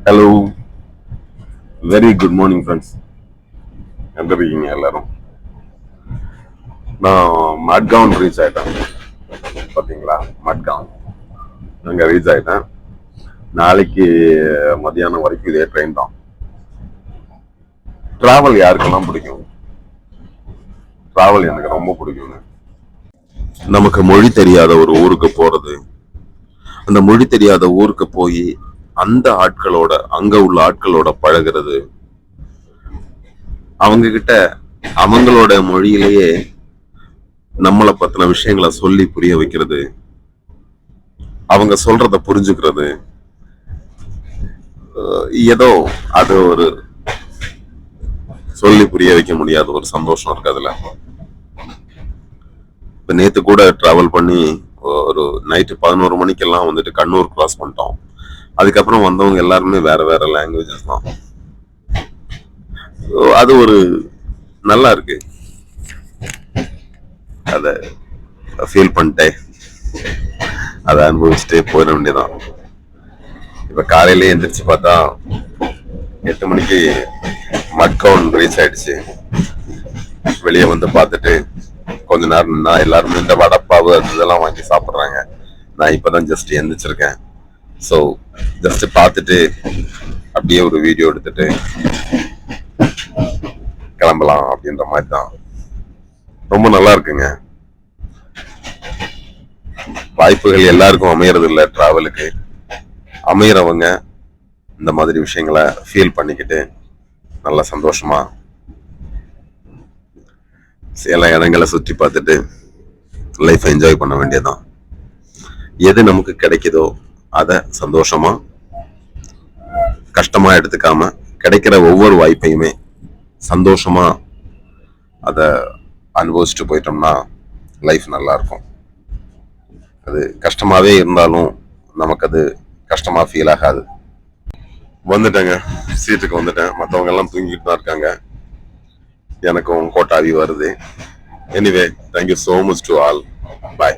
Hello, very good morning friends. எப்படி இருக்கீங்க எல்லாரும்? நான் மட்கவுன் ரீச் ஆயிட்டேன். பார்த்தீங்களா, மட்கவுன் அங்கே ரீச் ஆயிட்டேன். நாளைக்கு மத்தியானம் வரைக்கும் இதே ட்ரெயின் தான். டிராவல் யாருக்கெல்லாம் பிடிக்கும்? டிராவல் எனக்கு ரொம்ப பிடிக்குங்க. நமக்கு மொழி தெரியாத ஒரு ஊருக்கு போறது, அந்த மொழி தெரியாத ஊருக்கு போய் அந்த ஆட்களோட, அங்க உள்ள ஆட்களோட பழகிறது, அவங்க கிட்ட அவங்களோட மொழியிலேயே நம்மளை பத்தின விஷயங்களை சொல்லி புரிய வைக்கிறது, அவங்க சொல்றத புரிஞ்சுக்கிறது, ஏதோ அது ஒரு சொல்லி புரிய வைக்க முடியாத ஒரு சந்தோஷம் இருக்கு அதுல. இப்ப நேத்து கூட டிராவல் பண்ணி ஒரு நைட்டு 11 மணிக்கெல்லாம் வந்துட்டு கண்ணூர் கிராஸ் பண்ணிட்டோம். அதுக்கப்புறம் வந்தவங்க எல்லாருமே வேற வேற லாங்குவேஜஸ் தான். அது ஒரு நல்லா இருக்கு. அத ஃபீல் பண்ணிட்டே அதை அனுபவிச்சுட்டே போயிட வேண்டியதான். இப்ப காலையில எந்திரிச்சு பார்த்தா 8 மணிக்கு மட்கவுன் ரீச் ஆயிடுச்சு. வெளியே வந்து பார்த்துட்டு கொஞ்ச நேரம் நின்னா எல்லாருமே இந்த வடப்பாவு அது இதெல்லாம் வாங்கி சாப்பிட்றாங்க. நான் இப்பதான் ஜஸ்ட் எந்திரிச்சிருக்கேன். ஸோ ஜஸ்ட் பார்த்துட்டு அப்படியே ஒரு வீடியோ எடுத்துட்டு கிளம்பலாம் அப்படின்ற மாதிரி தான். ரொம்ப நல்லா இருக்குங்க. வாய்ப்புகள் எல்லாருக்கும் அமையறது இல்லை. டிராவலுக்கு அமையறவங்க இந்த மாதிரி விஷயங்களை ஃபீல் பண்ணிக்கிட்டு நல்லா சந்தோஷமா சில இடங்களை சுற்றி பார்த்துட்டு லைஃப் என்ஜாய் பண்ண வேண்டியதான். எது நமக்கு கிடைக்குதோ அதை சந்தோஷமா கஷ்டமா எடுத்துக்காம கிடைக்கிற ஒவ்வொரு வாய்ப்பையுமே சந்தோஷமா அதை அனுபவிச்சுட்டு போயிட்டோம்னா லைஃப் நல்லா இருக்கும். அது கஷ்டமாவே இருந்தாலும் நமக்கு அது கஷ்டமா ஃபீல் ஆகாது. வந்துட்டேங்க, சீட்டுக்கு வந்துட்டேன். மற்றவங்க எல்லாம் தூங்கிட்டு தான் இருக்காங்க. எனக்கும் கோட்டாவி வருது. Anyway, thank you so much to all. Bye.